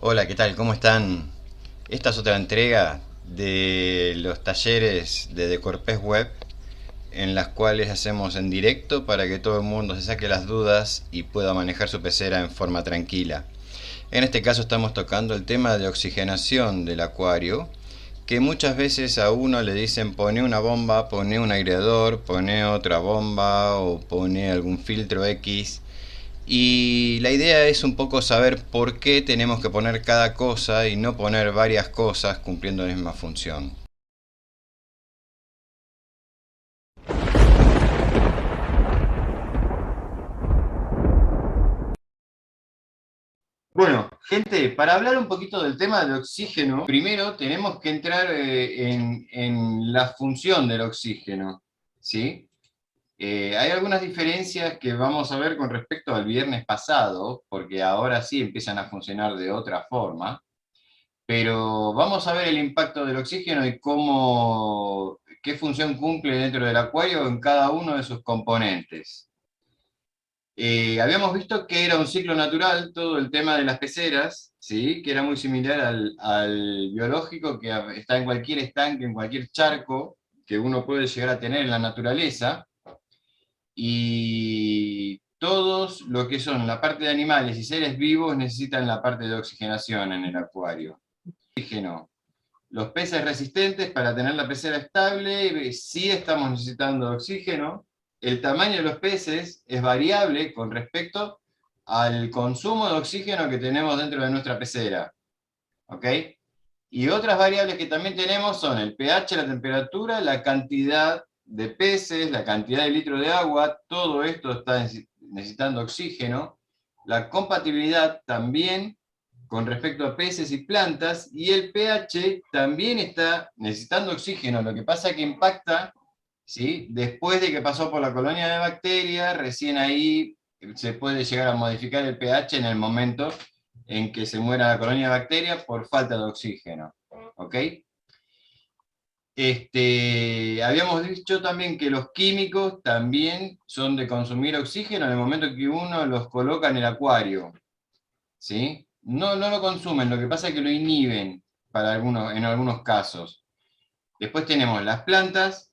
Hola, ¿qué tal? ¿Cómo están? Esta es otra entrega de los talleres de Decorpes Web, en las cuales hacemos en directo para que todo el mundo se saque las dudas y pueda manejar su pecera en forma tranquila. En este caso estamos tocando el tema de oxigenación del acuario, que muchas veces a uno le dicen pone una bomba, pone un aireador, pone otra bomba o pone algún filtro X. Y la idea es un poco saber por qué tenemos que poner cada cosa y no poner varias cosas cumpliendo la misma función. Bueno, gente, para hablar un poquito del tema del oxígeno, primero tenemos que entrar en la función del oxígeno, ¿sí? Hay algunas diferencias que vamos a ver con respecto al viernes pasado, porque ahora sí empiezan a funcionar de otra forma. Pero vamos a ver el impacto del oxígeno y cómo, qué función cumple dentro del acuario en cada uno de sus componentes. Habíamos visto que era un ciclo natural todo el tema de las peceras, ¿sí? Que era muy similar al biológico que está en cualquier estanque, en cualquier charco que uno puede llegar a tener en la naturaleza. Y todos lo que son la parte de animales y seres vivos necesitan la parte de oxigenación en el acuario. Oxígeno. Los peces resistentes, para tener la pecera estable, sí estamos necesitando oxígeno. El tamaño de los peces es variable con respecto al consumo de oxígeno que tenemos dentro de nuestra pecera. ¿Ok? Y otras variables que también tenemos son el pH, la temperatura, la cantidad de peces, la cantidad de litros de agua, todo esto está necesitando oxígeno. La compatibilidad también con respecto a peces y plantas, y el pH también está necesitando oxígeno, lo que pasa es que impacta, ¿sí? Después de que pasó por la colonia de bacterias, recién ahí se puede llegar a modificar el pH en el momento en que se muera la colonia de bacterias por falta de oxígeno. ¿Ok? Habíamos dicho también que los químicos también son de consumir oxígeno en el momento que uno los coloca en el acuario. ¿Sí? No, no lo consumen, lo que pasa es que lo inhiben en algunos casos. Después tenemos las plantas,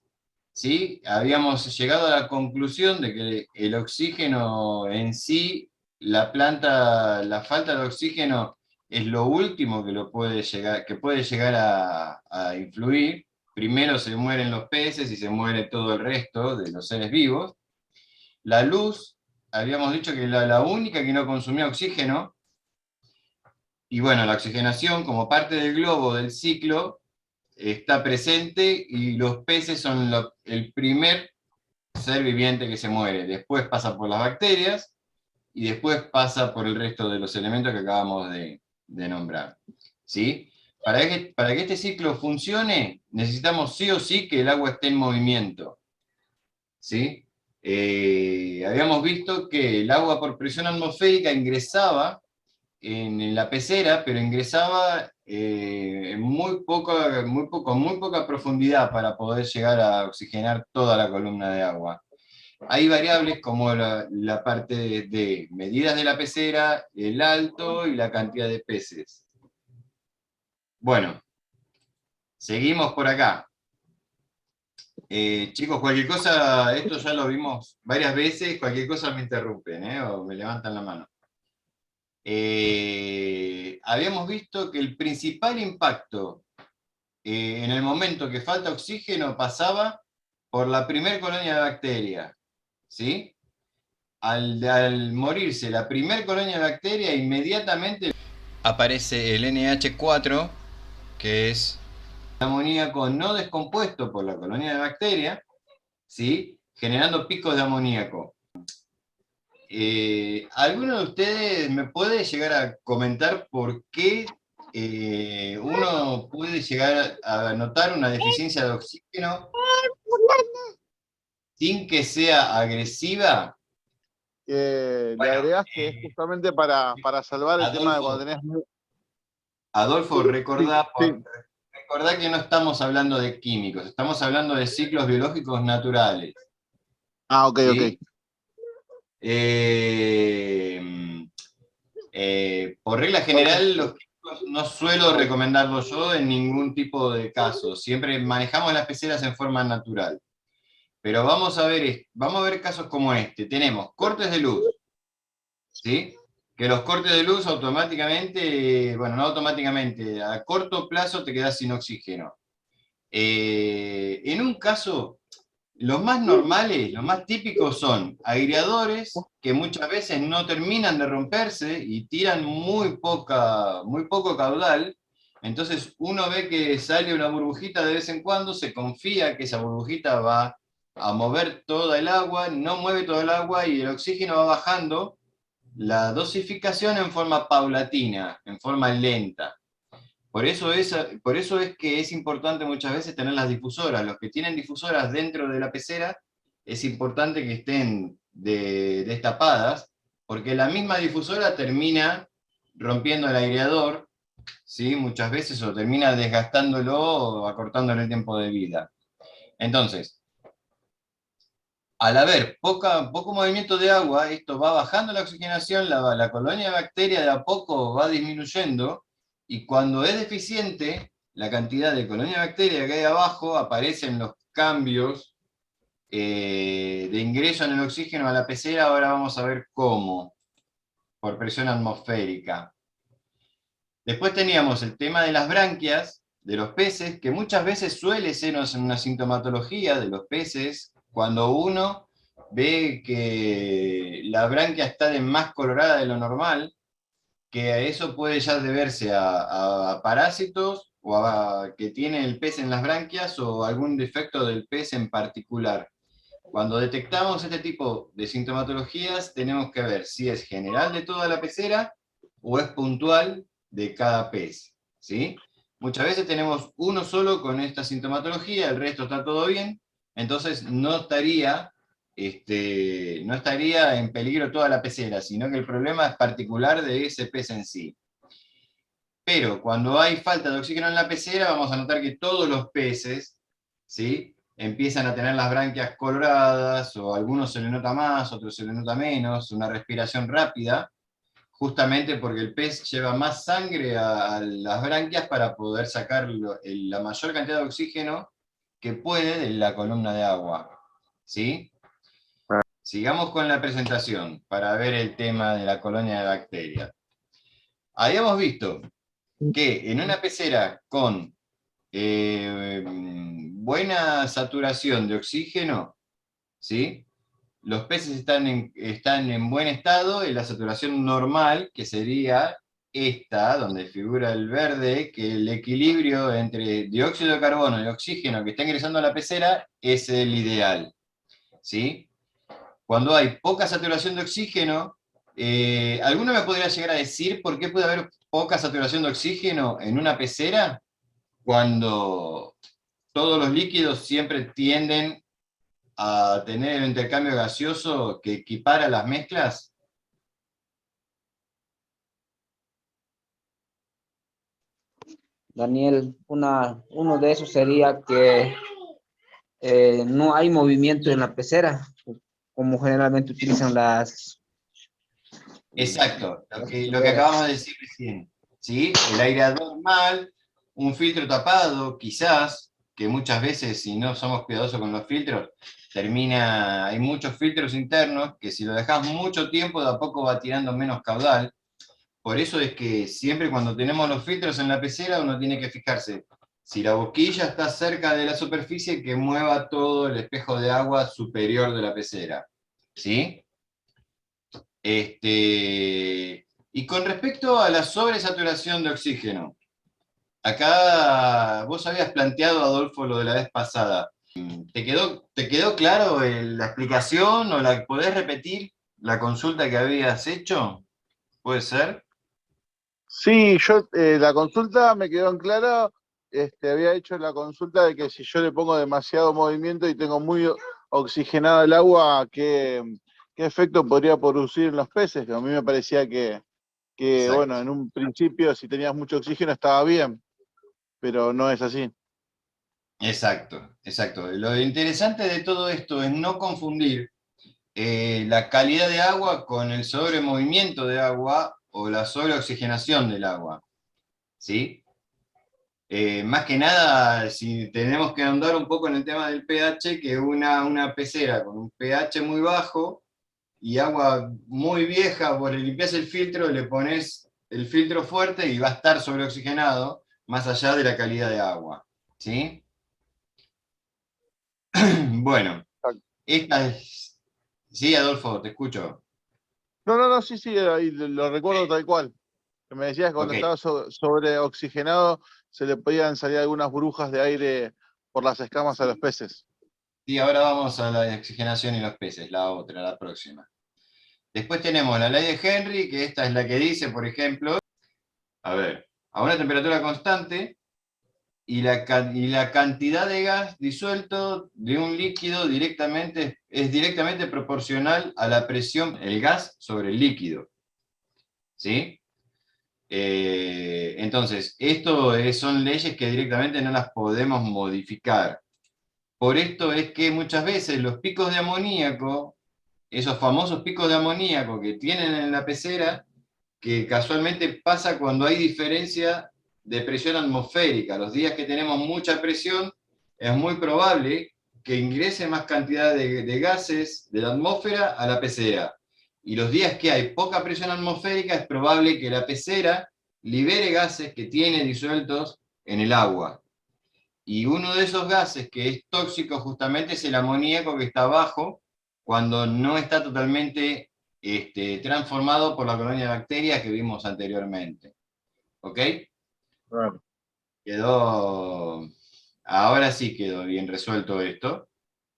¿sí? Habíamos llegado a la conclusión de que el oxígeno en sí, la planta, la falta de oxígeno es lo último que puede llegar a influir. Primero se mueren los peces y se muere todo el resto de los seres vivos. La luz, habíamos dicho que la única que no consumía oxígeno, y bueno, la oxigenación como parte del globo del ciclo está presente y los peces son el primer ser viviente que se muere. Después pasa por las bacterias y después pasa por el resto de los elementos que acabamos de nombrar. ¿Sí? Para que este ciclo funcione, necesitamos sí o sí que el agua esté en movimiento. ¿Sí? Habíamos visto que el agua por presión atmosférica ingresaba en la pecera, pero ingresaba muy poca profundidad para poder llegar a oxigenar toda la columna de agua. Hay variables como la parte de medidas de la pecera, el alto y la cantidad de peces. Bueno, seguimos por acá. Chicos, cualquier cosa, esto ya lo vimos varias veces, cualquier cosa me interrumpen, o me levantan la mano. Habíamos visto que el principal impacto en el momento que falta oxígeno pasaba por la primer colonia de bacterias, ¿sí? Al morirse la primer colonia de bacterias, inmediatamente aparece el NH4, que es amoníaco no descompuesto por la colonia de bacterias, ¿sí? Generando picos de amoníaco. ¿Alguno de ustedes me puede llegar a comentar por qué uno puede llegar a notar una deficiencia de oxígeno sin que sea agresiva? Le Bueno, agregás que es justamente para salvar el tema de cuando Adolfo, tenés... Adolfo, Sí, sí. recordá que no estamos hablando de químicos, estamos hablando de ciclos biológicos naturales, Ah, ok, ok. ¿sí? Eh, por regla general, los químicos no suelo recomendarlo yo en ningún tipo de caso. Siempre manejamos las peceras en forma natural. Pero vamos a ver casos como este. Tenemos cortes de luz, ¿sí? Que los cortes de luz automáticamente, bueno, no automáticamente, a corto plazo te quedas sin oxígeno. En un caso, los más normales, los más típicos son aireadores que muchas veces no terminan de romperse y tiran muy poco caudal. Entonces uno ve que sale una burbujita de vez en cuando, se confía que esa burbujita va a mover toda el agua, no mueve todo el agua y el oxígeno va bajando la dosificación en forma paulatina, en forma lenta. Por eso es que es importante muchas veces tener las difusoras. Los que tienen difusoras dentro de la pecera, es importante que estén destapadas, porque la misma difusora termina rompiendo el aireador, ¿sí? Muchas veces, o termina desgastándolo o acortándole el tiempo de vida. Entonces, al haber poco movimiento de agua, esto va bajando la oxigenación, la colonia de bacterias de a poco va disminuyendo, y cuando es deficiente, la cantidad de colonia de bacterias que hay abajo, aparecen los cambios de ingreso en el oxígeno a la pecera. Ahora vamos a ver cómo, por presión atmosférica. Después teníamos el tema de las branquias de los peces, que muchas veces suele ser una sintomatología de los peces, cuando uno ve que la branquia está de más colorada de lo normal, que a eso puede ya deberse a parásitos, o a que tiene el pez en las branquias, o algún defecto del pez en particular. Cuando detectamos este tipo de sintomatologías, tenemos que ver si es general de toda la pecera o es puntual de cada pez, ¿sí? Muchas veces tenemos uno solo con esta sintomatología, el resto está todo bien, entonces no estaría en peligro toda la pecera, sino que el problema es particular de ese pez en sí. Pero cuando hay falta de oxígeno en la pecera, vamos a notar que todos los peces, ¿sí?, empiezan a tener las branquias coloradas, o a algunos se le nota más, otros se le nota menos, una respiración rápida, justamente porque el pez lleva más sangre a las branquias para poder sacar la mayor cantidad de oxígeno que puede de la columna de agua, ¿sí? Sigamos con la presentación para ver el tema de la colonia de bacterias. Habíamos visto que en una pecera con buena saturación de oxígeno, ¿sí?, los peces están en buen estado, y la saturación normal, que sería esta, donde figura el verde, que el equilibrio entre dióxido de carbono y oxígeno que está ingresando a la pecera es el ideal, ¿sí? Cuando hay poca saturación de oxígeno, ¿alguno me podría llegar a decir por qué puede haber poca saturación de oxígeno en una pecera cuando todos los líquidos siempre tienden a tener el intercambio gaseoso que equipara las mezclas? Daniel, uno de esos sería que no hay movimiento en la pecera, como generalmente utilizan Exacto, las lo que acabamos tuberas. de decir recién, ¿sí? El aireador mal, un filtro tapado, quizás, que muchas veces, si no somos cuidadosos con los filtros, hay muchos filtros internos que, si lo dejas mucho tiempo, de a poco va tirando menos caudal. Por eso es que siempre, cuando tenemos los filtros en la pecera, uno tiene que fijarse si la boquilla está cerca de la superficie, que mueva todo el espejo de agua superior de la pecera, ¿sí? Y con respecto a la sobresaturación de oxígeno, acá vos habías planteado, Adolfo, lo de la vez pasada. ¿Te quedó claro la explicación, o podés repetir la consulta que habías hecho? ¿Puede ser? Sí, yo la consulta me quedó en clara. Había hecho la consulta de que si yo le pongo demasiado movimiento y tengo muy oxigenado el agua, ¿qué efecto podría producir en los peces? A mí me parecía bueno, Exacto. en un principio, si tenías mucho oxígeno estaba bien, pero no es así. Exacto, exacto. Lo interesante de todo esto es no confundir la calidad de agua con el sobremovimiento de agua o la sobreoxigenación del agua. ¿sí? Más que nada, si tenemos que ahondar un poco en el tema del pH, que una pecera con un pH muy bajo y agua muy vieja, vos le limpias el filtro, le pones el filtro fuerte y va a estar sobreoxigenado, más allá de la calidad de agua, ¿sí? Bueno, esta es... Sí, Adolfo, te escucho. No, sí, sí, ahí lo recuerdo tal cual. Que me decías que cuando Ok, estaba sobreoxigenado se le podían salir algunas burbujas de aire por las escamas a los peces. y ahora vamos a la oxigenación y los peces, la otra, la próxima. Después tenemos la ley de Henry, que esta es la que dice, por ejemplo, a ver, a una temperatura constante y la cantidad de gas disuelto de un líquido es directamente proporcional a la presión, el gas sobre el líquido. ¿Sí? Entonces, son leyes que directamente no las podemos modificar. Por esto es que muchas veces los picos de amoníaco, esos famosos picos de amoníaco que tienen en la pecera, que casualmente pasa cuando hay diferencia de presión atmosférica. Los días que tenemos mucha presión, es muy probable que ingrese más cantidad de gases de la atmósfera a la pecera. Y los días que hay poca presión atmosférica, es probable que la pecera libere gases que tiene disueltos en el agua. Y uno de esos gases que es tóxico justamente es el amoníaco, que está abajo cuando no está totalmente transformado por la colonia de bacterias que vimos anteriormente. ¿Ok? Claro. Quedó, ahora sí quedó bien resuelto esto.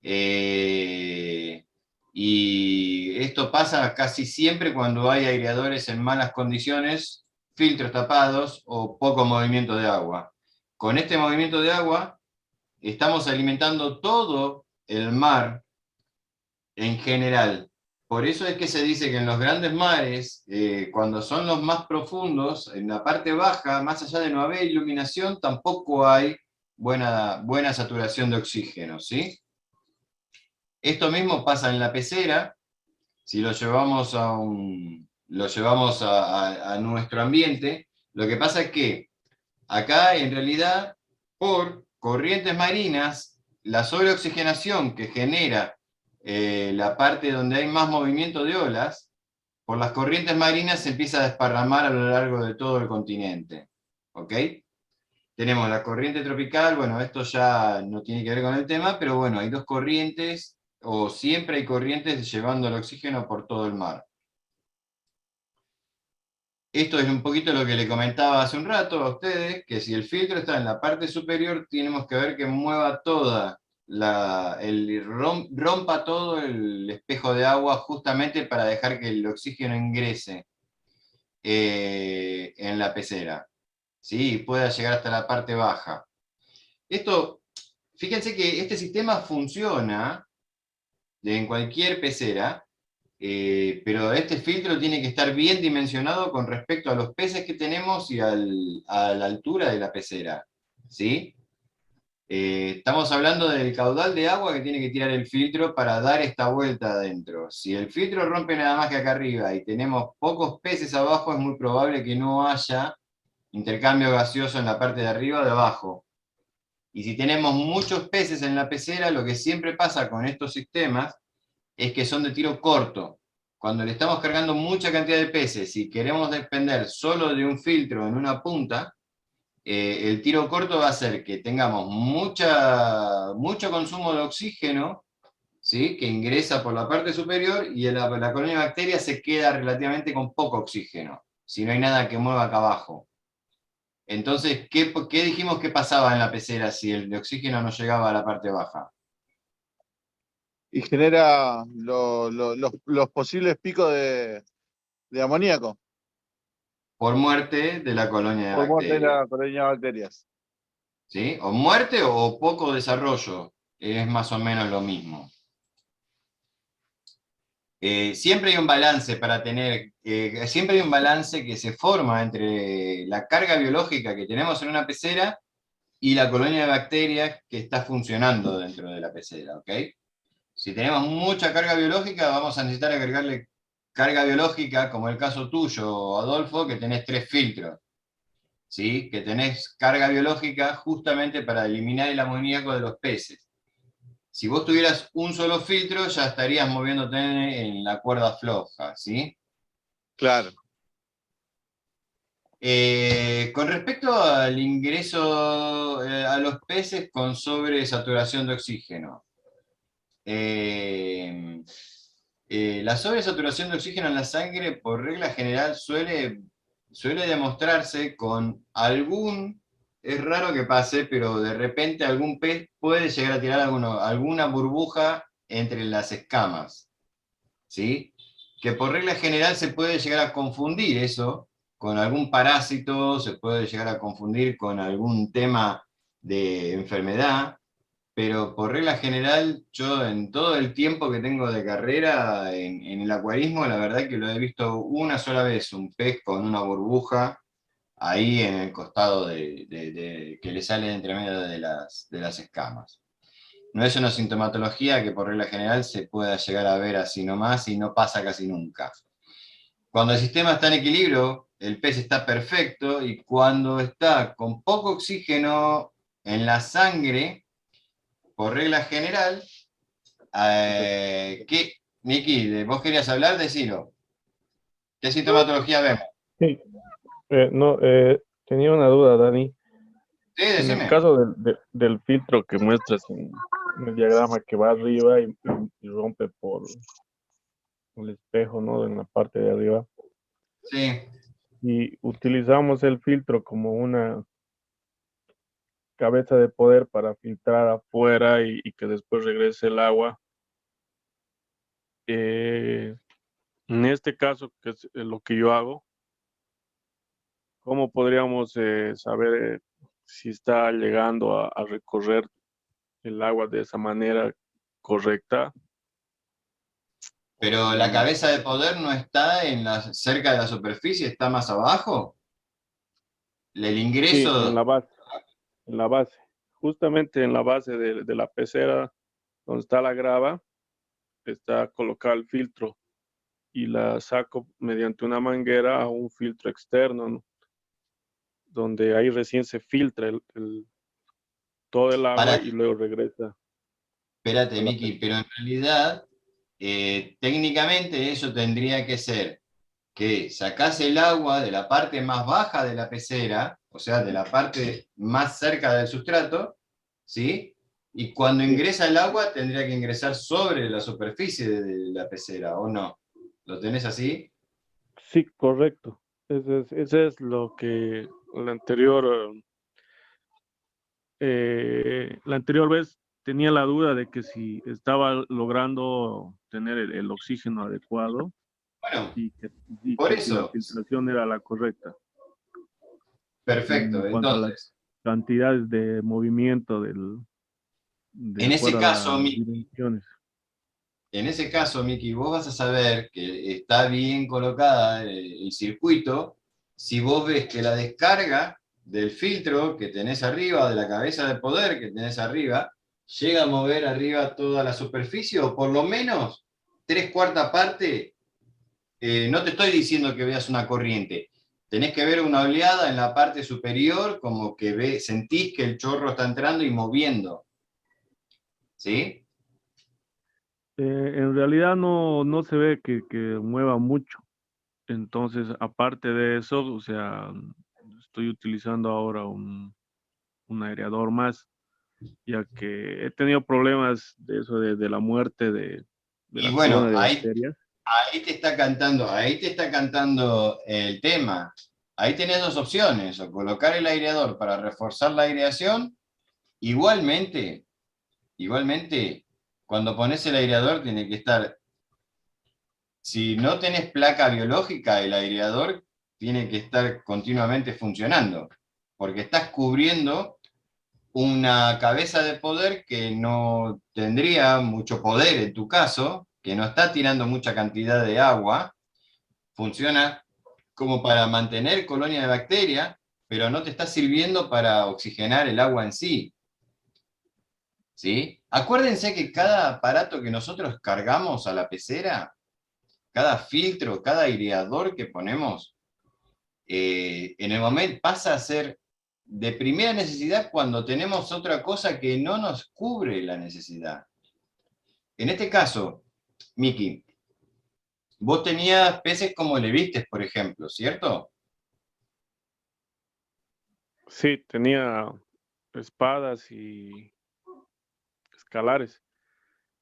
Eh, y esto pasa casi siempre cuando hay aireadores en malas condiciones, filtros tapados o poco movimiento de agua. Con este movimiento de agua estamos alimentando todo el mar en general. Por eso es que se dice que en los grandes mares, cuando son los más profundos, en la parte baja, más allá de no haber iluminación, tampoco hay buena saturación de oxígeno, ¿sí? Esto mismo pasa en la pecera, si lo llevamos a nuestro ambiente. Lo que pasa es que acá, en realidad, por corrientes marinas, la sobreoxigenación que genera la parte donde hay más movimiento de olas, por las corrientes marinas se empieza a desparramar a lo largo de todo el continente. ¿Ok? Tenemos la corriente tropical, bueno, esto ya no tiene que ver con el tema, pero bueno, hay dos corrientes, o siempre hay corrientes llevando el oxígeno por todo el mar. Esto es un poquito lo que le comentaba hace un rato a ustedes, que si el filtro está en la parte superior, tenemos que ver que mueva rompa todo el espejo de agua justamente para dejar que el oxígeno ingrese en la pecera, ¿sí? Y pueda llegar hasta la parte baja. Esto, fíjense que este sistema funciona en cualquier pecera, pero este filtro tiene que estar bien dimensionado con respecto a los peces que tenemos y a la altura de la pecera, ¿sí? Estamos hablando del caudal de agua que tiene que tirar el filtro para dar esta vuelta adentro. Si el filtro rompe nada más que acá arriba y tenemos pocos peces abajo, es muy probable que no haya intercambio gaseoso en la parte de arriba o de abajo. Y si tenemos muchos peces en la pecera, lo que siempre pasa con estos sistemas es que son de tiro corto. Cuando le estamos cargando mucha cantidad de peces y queremos depender solo de un filtro en una punta, el tiro corto va a hacer que tengamos mucho consumo de oxígeno, ¿sí? Que ingresa por la parte superior, y la colonia de bacterias se queda relativamente con poco oxígeno, si no hay nada que mueva acá abajo. Entonces, ¿qué dijimos que pasaba en la pecera si el oxígeno no llegaba a la parte baja? Y genera los posibles picos de amoníaco Por muerte de la colonia de por muerte de bacterias. la colonia de bacterias. ¿Sí? O muerte o poco desarrollo, es más o menos lo mismo. Siempre hay un balance siempre hay un balance que se forma entre la carga biológica que tenemos en una pecera y la colonia de bacterias que está funcionando dentro de la pecera, ¿ok? Si tenemos mucha carga biológica, vamos a necesitar agregarle carga biológica, como el caso tuyo, Adolfo, que tenés 3 filtros. ¿sí? Que tenés carga biológica justamente para eliminar el amoníaco de los peces. Si vos tuvieras un solo filtro, ya estarías moviéndote en la cuerda floja, ¿sí? Claro. Con respecto al ingreso a los peces con sobresaturación de oxígeno. La sobresaturación de oxígeno en la sangre, por regla general, suele demostrarse con es raro que pase, pero de repente algún pez puede llegar a tirar alguna burbuja entre las escamas, ¿sí? Que por regla general se puede llegar a confundir eso con algún parásito, se puede llegar a confundir con algún tema de enfermedad, pero por regla general, yo en todo el tiempo que tengo de carrera en el acuarismo, la verdad que lo he visto una sola vez, un pez con una burbuja ahí en el costado que le sale entre medio de las escamas. No es una sintomatología que por regla general se pueda llegar a ver así nomás y no pasa casi nunca. Cuando el sistema está en equilibrio, el pez está perfecto, y cuando está con poco oxígeno en la sangre, por regla general, Miki, vos querías hablar, decilo. ¿Qué sintomatología vemos? Sí, no, tenía una duda, Dani. Sí, En el decime. caso del filtro que muestras en el diagrama que va arriba y rompe por el espejo, ¿no? En la parte de arriba. Sí. Y utilizamos el filtro como una cabeza de poder para filtrar afuera y que después regrese el agua. En este caso, que es lo que yo hago, ¿cómo podríamos saber si está llegando a recorrer el agua de esa manera correcta? Pero la cabeza de poder no está cerca de la superficie, está más abajo. El Sí, en ingreso, la base, en la base, justamente en la base de la pecera donde está la grava, está colocado el filtro y la saco mediante una manguera a un filtro externo, ¿no? Donde ahí recién se filtra todo el agua para, y luego regresa espérate, a la Miki, pecera. pero en realidad, técnicamente eso tendría que ser que sacás el agua de la parte más baja de la pecera, o sea, de la parte más cerca del sustrato, ¿sí? Y cuando Sí, ingresa el agua tendría que ingresar sobre la superficie de la pecera, ¿o no? ¿Lo tenés así? sí, correcto. Ese es lo que la anterior vez tenía la duda de que si estaba logrando tener el oxígeno adecuado Bueno, y que por si la eso, filtración era la correcta. En perfecto. cuanto a las Entonces, cantidades de movimiento de en ese acuerdo a caso, las dimensiones. En ese caso, Miki, vos vas a saber que está bien colocada el circuito si vos ves que la descarga del filtro que tenés arriba, de la cabeza de poder que tenés arriba, llega a mover arriba toda la superficie, o por lo menos tres cuartas partes. No te estoy diciendo que veas una corriente, tenés que ver una oleada en la parte superior, como que sentís que el chorro está entrando y moviendo, ¿sí? En realidad no se ve que mueva mucho. Entonces, aparte de eso, o sea, estoy utilizando ahora un aireador más, ya que he tenido problemas de eso, de la muerte de Y la bueno, colonia de bacterias. ahí te está cantando el tema. Ahí tenés dos opciones: o colocar el aireador para reforzar la aireación. Igualmente, igualmente, cuando pones el aireador tiene que estar, si no tenés placa biológica, el aireador tiene que estar continuamente funcionando, porque estás cubriendo una cabeza de poder que no tendría mucho poder en tu caso, que no está tirando mucha cantidad de agua, funciona como para mantener colonia de bacterias, pero no te está sirviendo para oxigenar el agua en sí, ¿sí? Acuérdense que cada aparato que nosotros cargamos a la pecera, cada filtro, cada aireador que ponemos, en el momento pasa a ser de primera necesidad cuando tenemos otra cosa que no nos cubre la necesidad. En este caso, Miki, vos tenías peces como levistes, por ejemplo, ¿cierto? Sí, tenía espadas y escalares,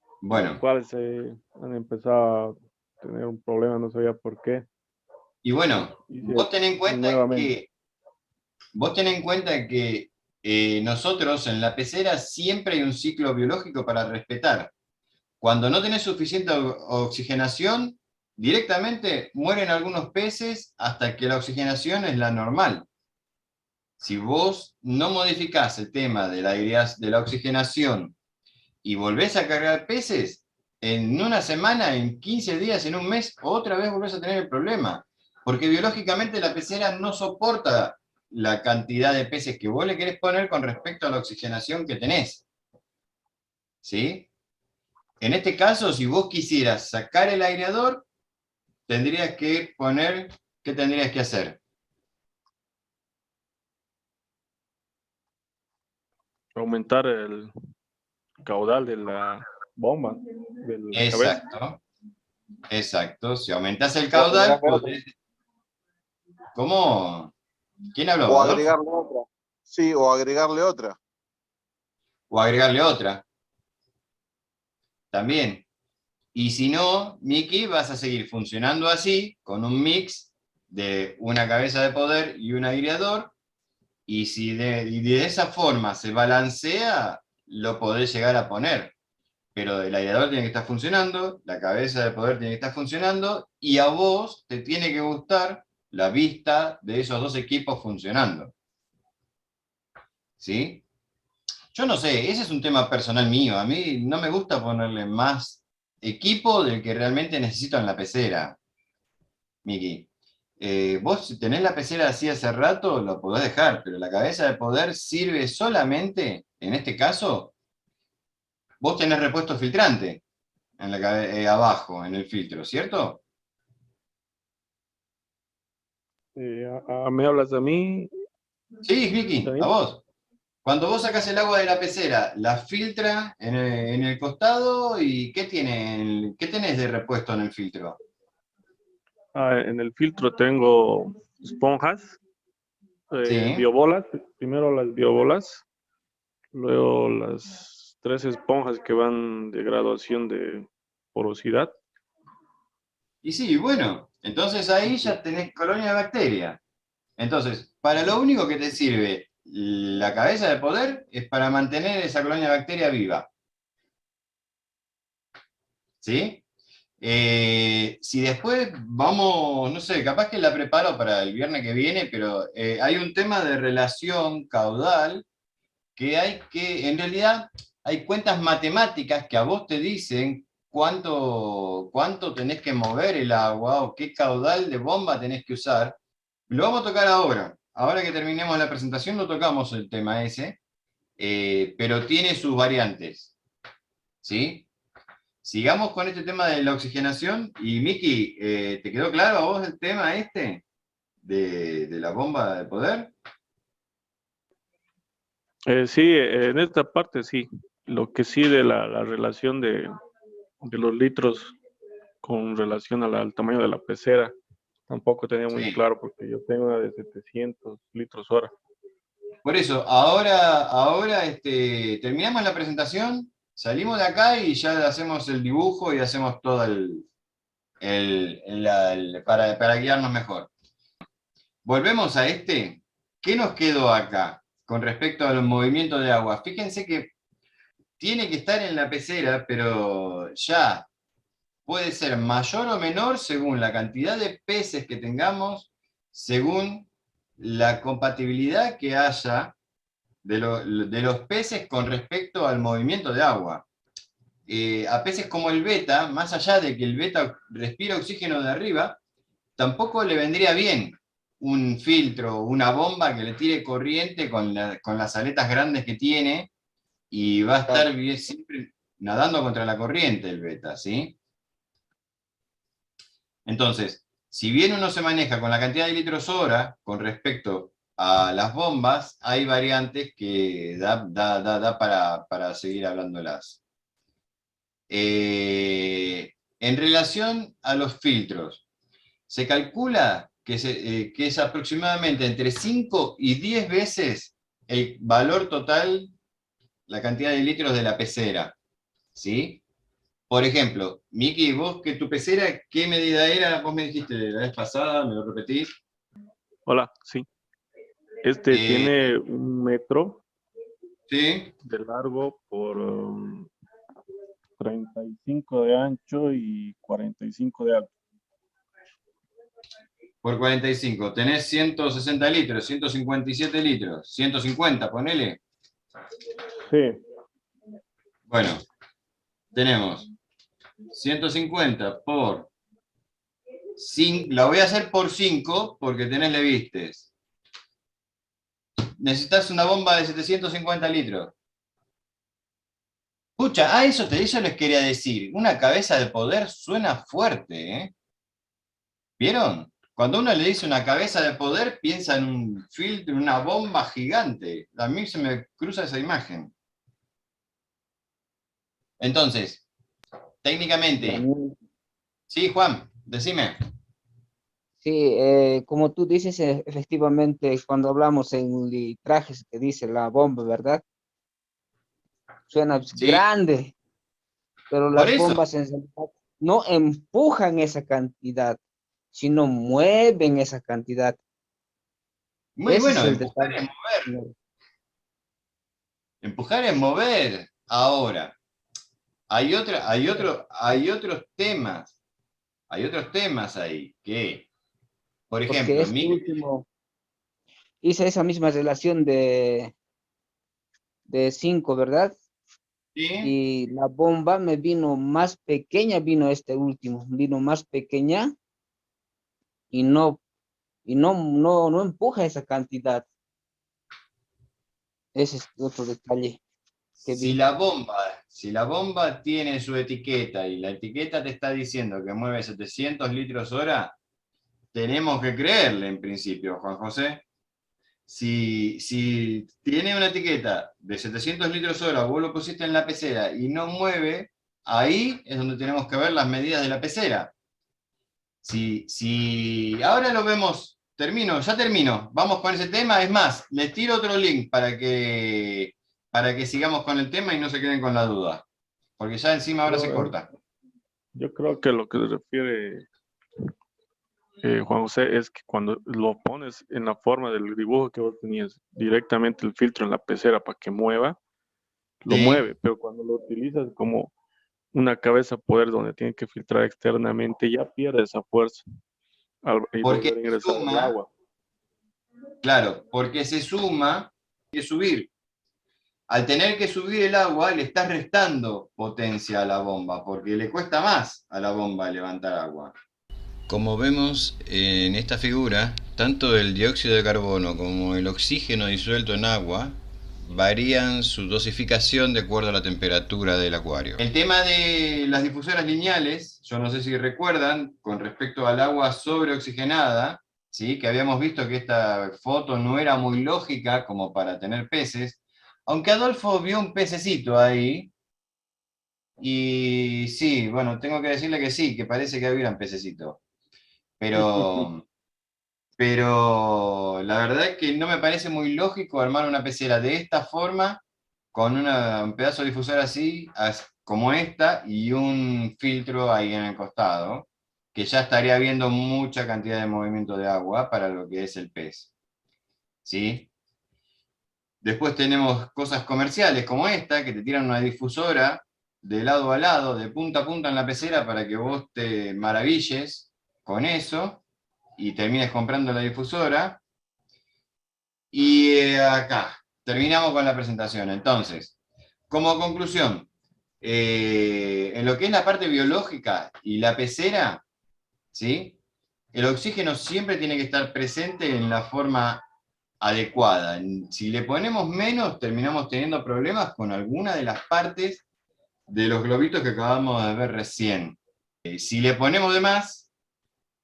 los Bueno, cuales han empezado a tener un problema, no sabía por qué. y bueno, Hice vos ten en cuenta nuevamente. que nosotros en la pecera siempre hay un ciclo biológico para respetar. Cuando no tenés suficiente oxigenación, directamente mueren algunos peces hasta que la oxigenación es la normal. Si vos no modificás el tema de la oxigenación y volvés a cargar peces, en una semana, en 15 días, en un mes, otra vez volvés a tener el problema. Porque biológicamente la pecera no soporta la cantidad de peces que vos le querés poner con respecto a la oxigenación que tenés. ¿Sí? En este caso, si vos quisieras sacar el aireador, tendrías que poner, ¿qué tendrías que hacer? Aumentar el caudal de la bomba, de la cabeza. Exacto, exacto. Si aumentás el O caudal, agregarle otra. ¿cómo? ¿Quién habló, O Adolfo? agregarle otra. Sí, o agregarle otra. O agregarle otra, también. Y si no, Miki, vas a seguir funcionando así, con un mix de una cabeza de poder y un aireador, y si de esa forma se balancea, lo podés llegar a poner. Pero el aireador tiene que estar funcionando, la cabeza de poder tiene que estar funcionando, y a vos te tiene que gustar la vista de esos dos equipos funcionando. ¿Sí? Yo no sé, ese es un tema personal mío. A mí no me gusta ponerle más equipo del que realmente necesito en la pecera, Miki. Vos si tenés la pecera así hace rato, lo podés dejar, pero la cabeza de poder sirve solamente, en este caso, vos tenés repuesto filtrante en abajo, en el filtro, ¿cierto? ¿Me hablas a mí, Sí, Miki, a Daniel? vos. Cuando vos sacás el agua de la pecera, la filtra en el costado y ¿qué tenés de repuesto en el filtro? En el filtro tengo esponjas, Sí. biobolas, primero las biobolas, luego las 3 esponjas que van de graduación de porosidad. Y sí, bueno, entonces ahí ya tenés colonia de bacteria. Entonces, para lo único que te sirve la cabeza de poder es para mantener esa colonia de bacteria viva. ¿Sí? Si después vamos, no sé, capaz que la preparo para el viernes que viene, pero hay un tema de relación caudal que en realidad, hay cuentas matemáticas que a vos te dicen cuánto tenés que mover el agua o qué caudal de bomba tenés que usar. Lo vamos a tocar ahora. Ahora que terminemos la presentación, lo tocamos el tema ese, pero tiene sus variantes. ¿Sí? Sigamos con este tema de la oxigenación. Y Miki, ¿te quedó claro a vos el tema este de la bomba de poder? Sí, en esta parte sí. Lo que sí de la relación de los litros con relación al tamaño de la pecera, tampoco tenía muy Sí. claro porque yo tengo una de 700 litros hora. Por eso, ahora terminamos la presentación, salimos de acá y ya hacemos el dibujo y hacemos todo para guiarnos mejor. Volvemos a este. ¿Qué nos quedó acá con respecto a los movimientos de agua? Fíjense que tiene que estar en la pecera, pero ya puede ser mayor o menor según la cantidad de peces que tengamos, según la compatibilidad que haya de los peces con respecto al movimiento de agua. A peces como el beta, más allá de que el beta respira oxígeno de arriba, tampoco le vendría bien un filtro, una bomba que le tire corriente con las aletas grandes que tiene y va a estar siempre nadando contra la corriente el beta, ¿sí? Entonces, Si bien uno se maneja con la cantidad de litros hora con respecto a las bombas, hay variantes que da para seguir hablándolas. En relación a los filtros, se calcula que es aproximadamente entre 5 y 10 veces el valor total, la cantidad de litros de la pecera, ¿sí? Por ejemplo, Miki, vos que tu pecera, ¿qué medida era? Vos me dijiste la vez pasada, me lo repetís. Hola, sí. Tiene 1 metro ¿Sí? de largo por 35 de ancho y 45 de alto. Por 45. Tenés 160 litros, 157 litros, 150, ponele. Sí, Bueno, tenemos 150 por 5, la voy a hacer por 5 porque tenés levistes. Necesitas una bomba de 750 litros. Pucha, eso les quería decir. Una cabeza de poder suena fuerte, ¿eh? ¿Vieron? Cuando uno le dice una cabeza de poder, piensa en un filtro, en una bomba gigante. A mí se me cruza esa imagen. Entonces, técnicamente, Daniel. sí, Juan, decime. Sí, como tú dices, efectivamente, cuando hablamos en litrajes que dice la bomba, ¿verdad? Suena Sí, grande, pero por las eso. bombas en realidad no empujan esa cantidad, sino mueven esa cantidad. Muy Ese es bueno, el detalle. empujar es mover. Ahora, hay otros temas ahí que, por Porque ejemplo, este último hice esa misma relación de 5, ¿verdad? ¿sí? Y la bomba me vino más pequeña, vino este último, vino más pequeña y no empuja esa cantidad. Ese es otro detalle que Si vi. la bomba, si la bomba tiene su etiqueta y la etiqueta te está diciendo que mueve 700 litros hora, tenemos que creerle en principio, Juan José. Si tiene una etiqueta de 700 litros hora, vos lo pusiste en la pecera y no mueve, ahí es donde tenemos que ver las medidas de la pecera. Si ahora lo vemos, ya termino, vamos con ese tema. Es más, les tiro otro link para que sigamos con el tema y no se queden con la duda, porque ya encima ahora se yo, corta. yo creo que lo que se refiere Juan José es que cuando lo pones en la forma del dibujo que vos tenías, directamente el filtro en la pecera para que mueva, lo Sí, mueve, pero cuando lo utilizas como una cabeza poder donde tiene que filtrar externamente, ya pierde esa fuerza y porque volver a se ingresar el suma, agua. claro, porque se suma que subir. Al tener que subir el agua, le estás restando potencia a la bomba, porque le cuesta más a la bomba levantar agua. Como vemos en esta figura, tanto el dióxido de carbono como el oxígeno disuelto en agua varían su dosificación de acuerdo a la temperatura del acuario. El tema de las difusoras lineales, yo no sé si recuerdan, con respecto al agua sobreoxigenada, ¿sí? Que habíamos visto que esta foto no era muy lógica como para tener peces, aunque Adolfo vio un pececito ahí, y sí, bueno, tengo que decirle que sí, que parece que había un pececito. Pero, pero la verdad es que no me parece muy lógico armar una pecera de esta forma, con un pedazo de difusor así, como esta, y un filtro ahí en el costado, que ya estaría viendo mucha cantidad de movimiento de agua para lo que es el pez. ¿Sí? Después tenemos cosas comerciales como esta, que te tiran una difusora de lado a lado, de punta a punta en la pecera, para que vos te maravilles con eso y termines comprando la difusora. Y acá, terminamos con la presentación. Entonces, como conclusión, en lo que es la parte biológica y la pecera, ¿sí? El oxígeno siempre tiene que estar presente en la forma adecuada. Si le ponemos menos, terminamos teniendo problemas con alguna de las partes de los globitos que acabamos de ver recién. Si le ponemos de más,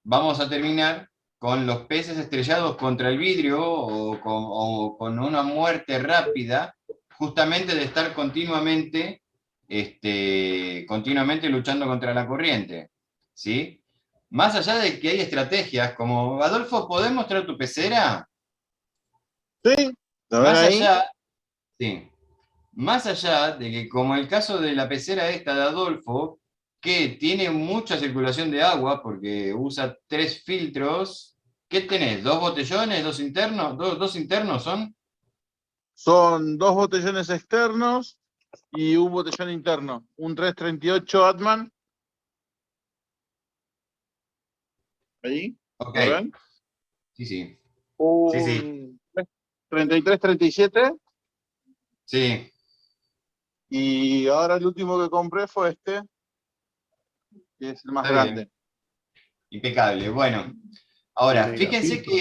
vamos a terminar con los peces estrellados contra el vidrio o con una muerte rápida, justamente de estar continuamente luchando contra la corriente, ¿sí? Más allá de que hay estrategias como, Adolfo, ¿podés mostrar tu pecera? Sí, ¿lo ven Más ahí? allá, sí, más allá de que, como el caso de la pecera esta de Adolfo, que tiene mucha circulación de agua porque usa 3 filtros, ¿qué tenés? ¿2 botellones? ¿2 internos? ¿Dos internos son? Son 2 botellones externos y un botellón interno. Un 338 Atman. Ahí, Ok, ¿lo ven? sí, sí, sí, sí, Un 3337. sí, Y ahora el último que compré fue este, que es el más está bien, grande. impecable. Bueno, ahora, fíjense Megafiltro.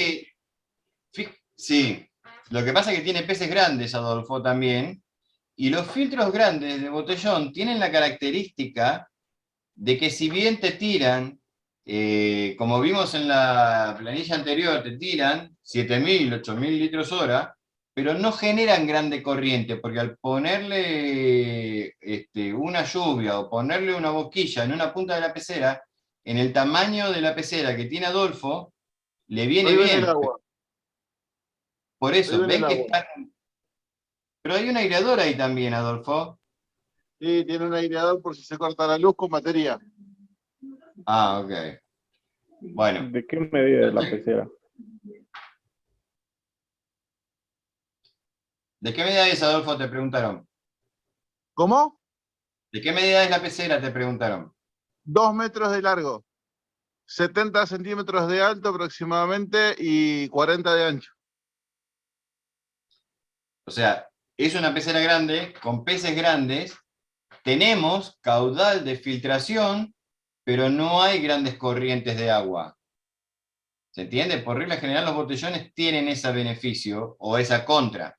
que, sí, lo que pasa es que tiene peces grandes, Adolfo, también, y los filtros grandes de botellón tienen la característica de que si bien te tiran, como vimos en la planilla anterior, te tiran 7.000, 8.000 litros hora, pero no generan grande corriente, porque al ponerle una lluvia o ponerle una boquilla en una punta de la pecera, en el tamaño de la pecera que tiene Adolfo, le viene Ahí ven el bien. agua. Por Ahí eso, ven el ven que agua. están... Pero hay un aireador ahí también, Adolfo. Sí, tiene un aireador por si se corta la luz con batería. Ah, ok. Bueno, ¿De qué medida es la perfecto. pecera? ¿De qué medida es, Adolfo? Te preguntaron. ¿Cómo? ¿De qué medida es la pecera? Te preguntaron. 2 metros de largo, 70 centímetros de alto aproximadamente y 40 de ancho. O sea, es una pecera grande, con peces grandes, tenemos caudal de filtración, pero no hay grandes corrientes de agua. ¿Se entiende? Por regla general los botellones tienen ese beneficio o esa contra.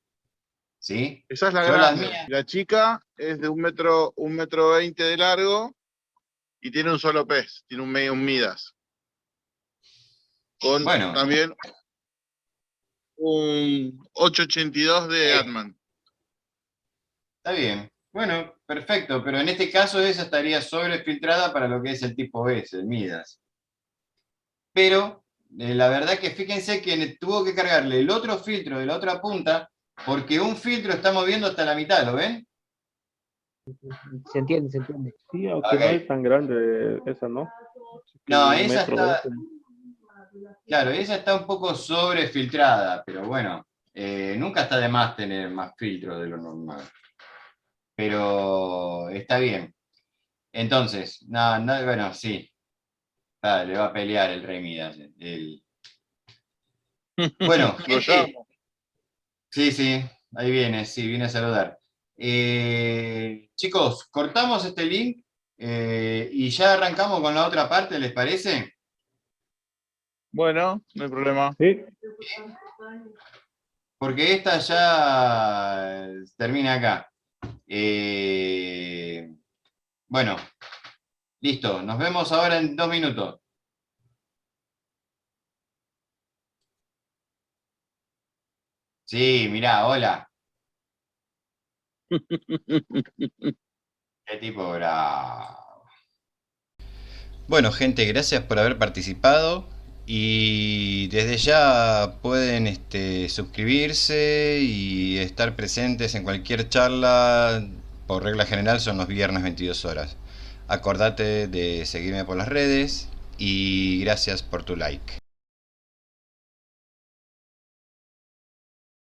¿Sí? Esa es la Yo las grande. mías, La chica es de 1 metro 20 de largo y tiene un solo pez, tiene un medio Midas. Con bueno, también un 882 de sí, Atman. está bien. Bueno, perfecto, pero en este caso esa estaría sobrefiltrada para lo que es el tipo S, el Midas. Pero la verdad que fíjense que tuvo que cargarle el otro filtro de la otra punta, porque un filtro está moviendo hasta la mitad, ¿lo ven? Se entiende, se entiende. Sí, aunque no es Ok. tan grande esa, ¿no? Así que No, un esa metro está, veinte. claro, esa está un poco sobrefiltrada, pero bueno, nunca está de más tener más filtro de lo normal. Pero está bien. Entonces, no, no, bueno, sí, le va a pelear el Rey Midas. Bueno, Lo gente, llamo. sí, sí, ahí viene, sí, viene a saludar. Chicos, cortamos este link y ya arrancamos con la otra parte, ¿les parece? Bueno, no hay problema. Sí, Porque esta ya termina acá. Bueno, listo, nos vemos ahora en 2 minutos. Sí, mirá, hola. Qué tipo bravo. Bueno, gente, gracias por haber participado. Y desde ya pueden suscribirse y estar presentes en cualquier charla. Por regla general son los viernes 22 horas. Acordate de seguirme por las redes y gracias por tu like.